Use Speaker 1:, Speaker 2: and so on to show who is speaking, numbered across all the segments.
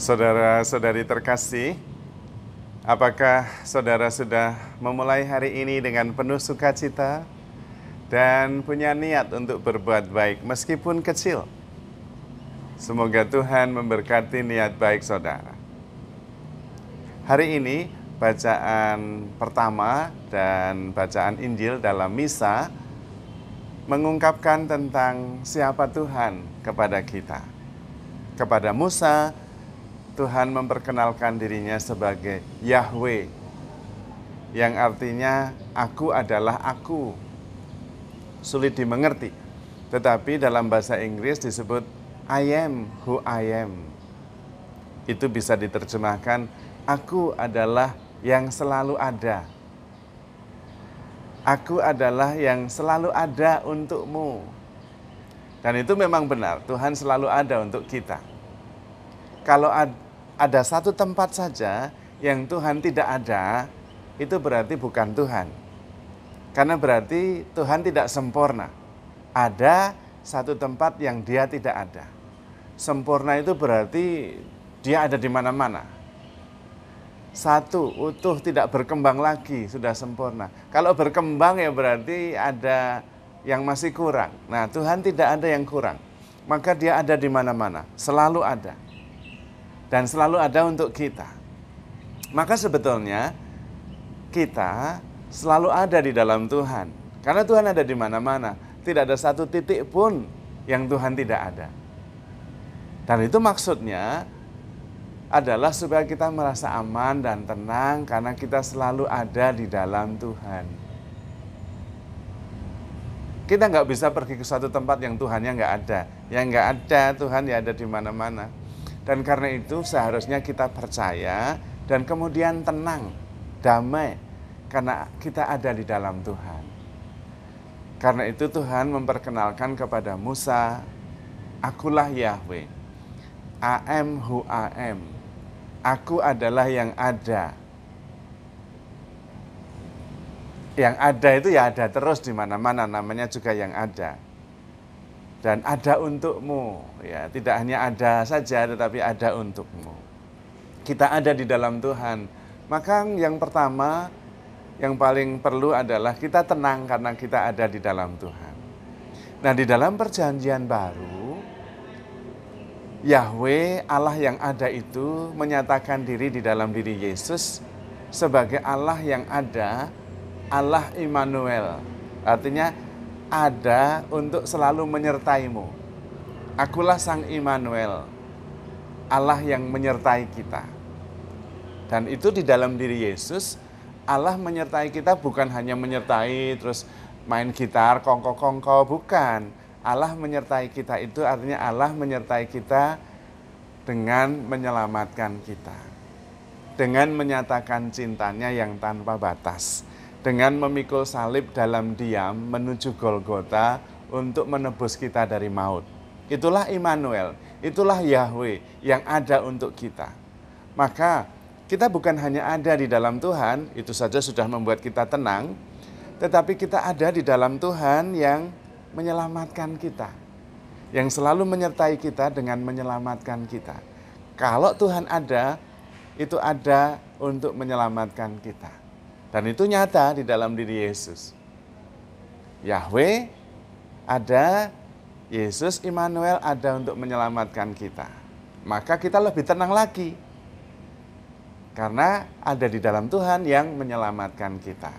Speaker 1: Saudara-saudari terkasih, apakah saudara sudah memulai hari ini dengan penuh sukacita dan punya niat untuk berbuat baik meskipun kecil? Semoga Tuhan memberkati niat baik saudara. Hari ini bacaan pertama dan bacaan Injil dalam misa mengungkapkan tentang siapa Tuhan kepada kita. Kepada Musa, Tuhan memperkenalkan dirinya sebagai Yahweh, yang artinya aku adalah aku. Sulit dimengerti, tetapi dalam bahasa Inggris disebut I am who I am. Itu bisa diterjemahkan, aku adalah yang selalu ada. Aku adalah yang selalu ada untukmu. Dan itu memang benar, Tuhan selalu ada untuk kita. Kalau ada satu tempat saja yang Tuhan tidak ada, itu berarti bukan Tuhan. Karena berarti Tuhan tidak sempurna. Ada satu tempat yang Dia tidak ada. Sempurna itu berarti Dia ada di mana-mana. Satu, utuh, tidak berkembang lagi, sudah sempurna. Kalau berkembang ya berarti ada yang masih kurang. Nah, Tuhan tidak ada yang kurang. Maka Dia ada di mana-mana, selalu ada. Dan selalu ada untuk kita. Maka sebetulnya kita selalu ada di dalam Tuhan. Karena Tuhan ada di mana-mana. Tidak ada satu titik pun yang Tuhan tidak ada. Dan itu maksudnya adalah supaya kita merasa aman dan tenang karena kita selalu ada di dalam Tuhan. Kita nggak bisa pergi ke suatu tempat yang Tuhannya nggak ada. Yang nggak ada, Tuhan ya ada di mana-mana. Dan karena itu seharusnya kita percaya dan kemudian tenang, damai, karena kita ada di dalam Tuhan. Karena itu Tuhan memperkenalkan kepada Musa, akulah Yahweh, I am who I am. Aku adalah yang ada. Yang ada itu ya ada terus di mana-mana, namanya juga yang ada. Dan ada untukmu, ya tidak hanya ada saja tetapi ada untukmu. Kita ada di dalam Tuhan. Maka yang pertama, yang paling perlu adalah kita tenang karena kita ada di dalam Tuhan. Nah, di dalam perjanjian baru, Yahweh Allah yang ada itu menyatakan diri di dalam diri Yesus sebagai Allah yang ada, Allah Immanuel. Artinya ada untuk selalu menyertaimu. Akulah Sang Immanuel, Allah yang menyertai kita. Dan itu di dalam diri Yesus, Allah menyertai kita bukan hanya menyertai terus main gitar, kongko-kongko, bukan. Allah menyertai kita itu artinya Allah menyertai kita dengan menyelamatkan kita. Dengan menyatakan cintanya yang tanpa batas. Dengan memikul salib dalam diam menuju Golgota untuk menebus kita dari maut. Itulah Immanuel, itulah Yahweh yang ada untuk kita. Maka kita bukan hanya ada di dalam Tuhan, itu saja sudah membuat kita tenang, tetapi kita ada di dalam Tuhan yang menyelamatkan kita. Yang selalu menyertai kita dengan menyelamatkan kita. Kalau Tuhan ada, itu ada untuk menyelamatkan kita. Dan itu nyata di dalam diri Yesus. Yahweh ada, Yesus Immanuel ada untuk menyelamatkan kita. Maka kita lebih tenang lagi. Karena ada di dalam Tuhan yang menyelamatkan kita.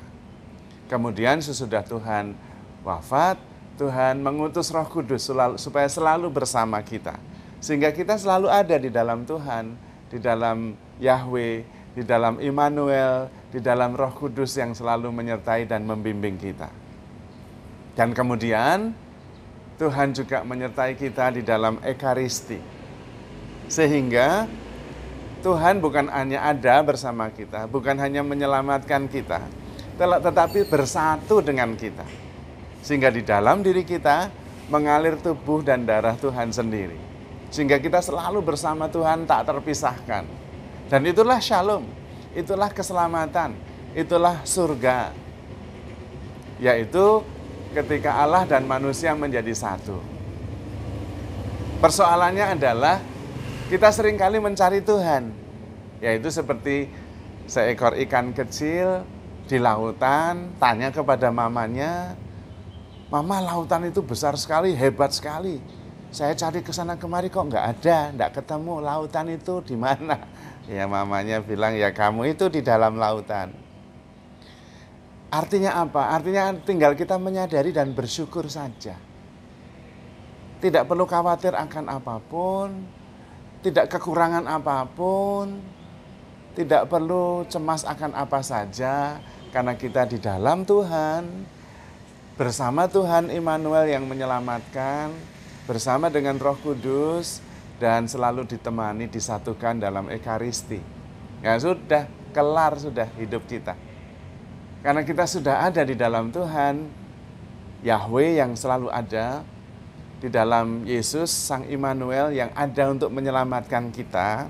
Speaker 1: Kemudian sesudah Tuhan wafat, Tuhan mengutus Roh Kudus supaya selalu bersama kita. Sehingga kita selalu ada di dalam Tuhan, di dalam Yahweh, di dalam Immanuel, di dalam Roh Kudus yang selalu menyertai dan membimbing kita. Dan kemudian Tuhan juga menyertai kita di dalam Ekaristi. Sehingga Tuhan bukan hanya ada bersama kita, bukan hanya menyelamatkan kita, tetapi bersatu dengan kita. Sehingga di dalam diri kita mengalir tubuh dan darah Tuhan sendiri. Sehingga kita selalu bersama Tuhan tak terpisahkan. Dan itulah shalom, itulah keselamatan, itulah surga. Yaitu ketika Allah dan manusia menjadi satu. Persoalannya adalah Kita seringkali mencari Tuhan, yaitu seperti seekor ikan kecil di lautan, tanya kepada mamanya, "Mama, lautan itu besar sekali, hebat sekali. Saya cari ke sana kemari kok nggak ada, nggak ketemu. Lautan itu di mana?" Ya mamanya bilang, "Ya kamu itu di dalam lautan." Artinya apa? Artinya tinggal kita menyadari dan bersyukur saja. Tidak perlu khawatir akan apapun, tidak kekurangan apapun, tidak perlu cemas akan apa saja, karena kita di dalam Tuhan, bersama Tuhan Immanuel yang menyelamatkan, bersama dengan Roh Kudus, dan selalu ditemani, disatukan dalam Ekaristi. Ya sudah, kelar sudah hidup kita. Karena kita sudah ada di dalam Tuhan, Yahweh yang selalu ada, di dalam Yesus Sang Immanuel yang ada untuk menyelamatkan kita,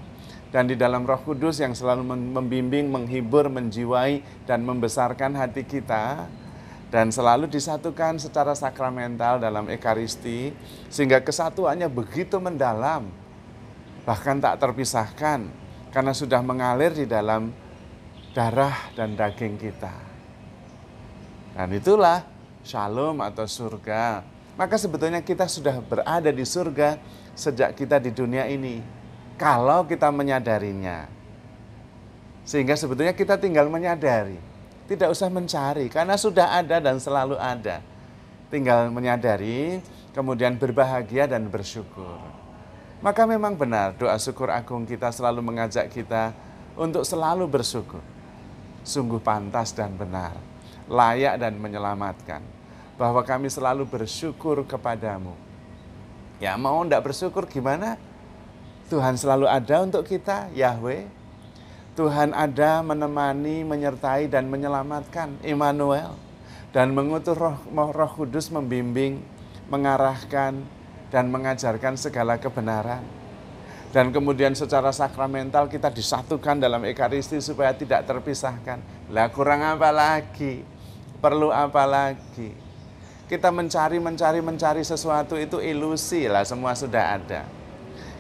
Speaker 1: dan di dalam Roh Kudus yang selalu membimbing, menghibur, menjiwai, dan membesarkan hati kita, dan selalu disatukan secara sakramental dalam Ekaristi, sehingga kesatuannya begitu mendalam, bahkan tak terpisahkan, karena sudah mengalir di dalam darah dan daging kita. Dan itulah shalom atau surga. Maka sebetulnya kita sudah berada di surga sejak kita di dunia ini, kalau kita menyadarinya. Sehingga sebetulnya kita tinggal menyadari, tidak usah mencari, karena sudah ada dan selalu ada. Tinggal menyadari, kemudian berbahagia dan bersyukur. Maka memang benar doa syukur agung kita selalu mengajak kita untuk selalu bersyukur. Sungguh pantas dan benar, layak dan menyelamatkan, bahwa kami selalu bersyukur kepadamu. Ya mau tidak bersyukur gimana? Tuhan selalu ada untuk kita, Yahweh. Tuhan ada menemani, menyertai dan menyelamatkan, Immanuel. Dan mengutus Roh Kudus membimbing, mengarahkan, dan mengajarkan segala kebenaran. Dan kemudian secara sakramental kita disatukan dalam Ekaristi supaya tidak terpisahkan. Lah kurang apa lagi? Perlu apa lagi? Kita mencari sesuatu itu ilusi lah, semua sudah ada.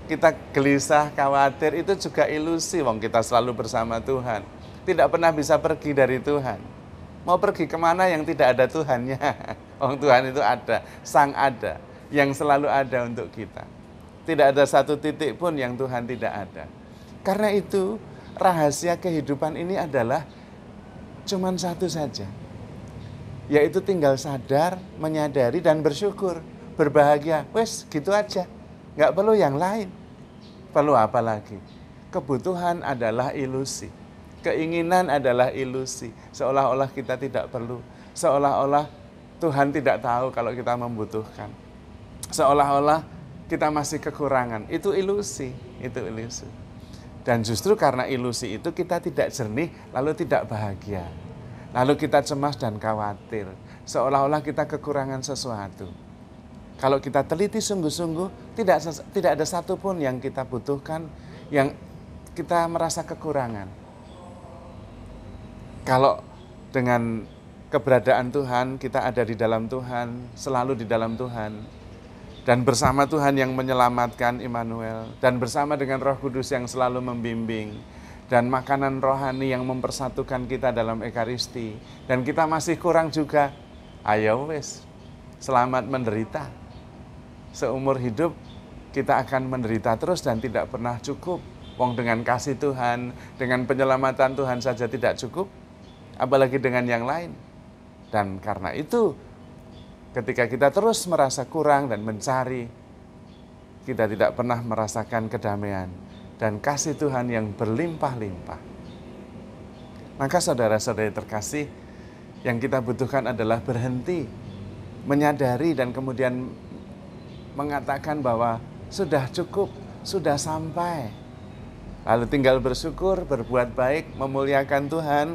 Speaker 1: Kita gelisah, khawatir itu juga ilusi, wong kita selalu bersama Tuhan. Tidak pernah bisa pergi dari Tuhan. Mau pergi kemana yang tidak ada Tuhannya? Wong Tuhan itu ada, Sang ada, yang selalu ada untuk kita. Tidak ada satu titik pun yang Tuhan tidak ada. Karena itu rahasia kehidupan ini adalah cuman satu saja, yaitu tinggal sadar, menyadari dan bersyukur, berbahagia. Wes gitu aja, nggak perlu yang lain. Perlu apa lagi? Kebutuhan adalah ilusi, keinginan adalah ilusi. Seolah-olah kita tidak perlu, seolah-olah Tuhan tidak tahu kalau kita membutuhkan, seolah-olah kita masih kekurangan. Itu ilusi, itu ilusi. Dan justru karena ilusi itu kita tidak jernih, lalu tidak bahagia. Lalu kita cemas dan khawatir, seolah-olah kita kekurangan sesuatu. Kalau kita teliti sungguh-sungguh, tidak ada satupun yang kita butuhkan, yang kita merasa kekurangan. Kalau dengan keberadaan Tuhan, kita ada di dalam Tuhan, selalu di dalam Tuhan, dan bersama Tuhan yang menyelamatkan, Immanuel, dan bersama dengan Roh Kudus yang selalu membimbing, dan makanan rohani yang mempersatukan kita dalam Ekaristi, dan kita masih kurang juga, ayo wes, selamat menderita. Seumur hidup kita akan menderita terus dan tidak pernah cukup. Wong dengan kasih Tuhan, dengan penyelamatan Tuhan saja tidak cukup, apalagi dengan yang lain. Dan karena itu, ketika kita terus merasa kurang dan mencari, kita tidak pernah merasakan kedamaian dan kasih Tuhan yang berlimpah-limpah. Maka saudara-saudari terkasih, yang kita butuhkan adalah berhenti, menyadari dan kemudian mengatakan bahwa sudah cukup, sudah sampai. Lalu tinggal bersyukur, berbuat baik, memuliakan Tuhan,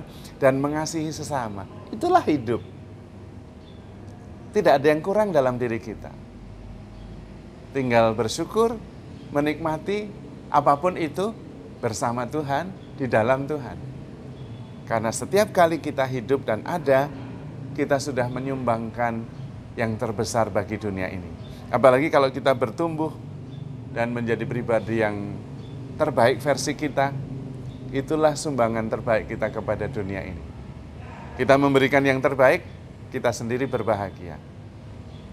Speaker 1: dan mengasihi sesama. Itulah hidup. Tidak ada yang kurang dalam diri kita. Tinggal bersyukur, menikmati apapun itu bersama Tuhan, di dalam Tuhan. Karena setiap kali kita hidup dan ada, kita sudah menyumbangkan yang terbesar bagi dunia ini. Apalagi kalau kita bertumbuh dan menjadi pribadi yang terbaik versi kita, itulah sumbangan terbaik kita kepada dunia ini. Kita memberikan yang terbaik, kita sendiri berbahagia.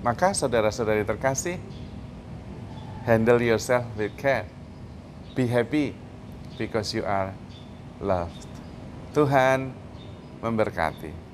Speaker 1: Maka saudara-saudari terkasih, handle yourself with care. Be happy because you are loved. Tuhan memberkati.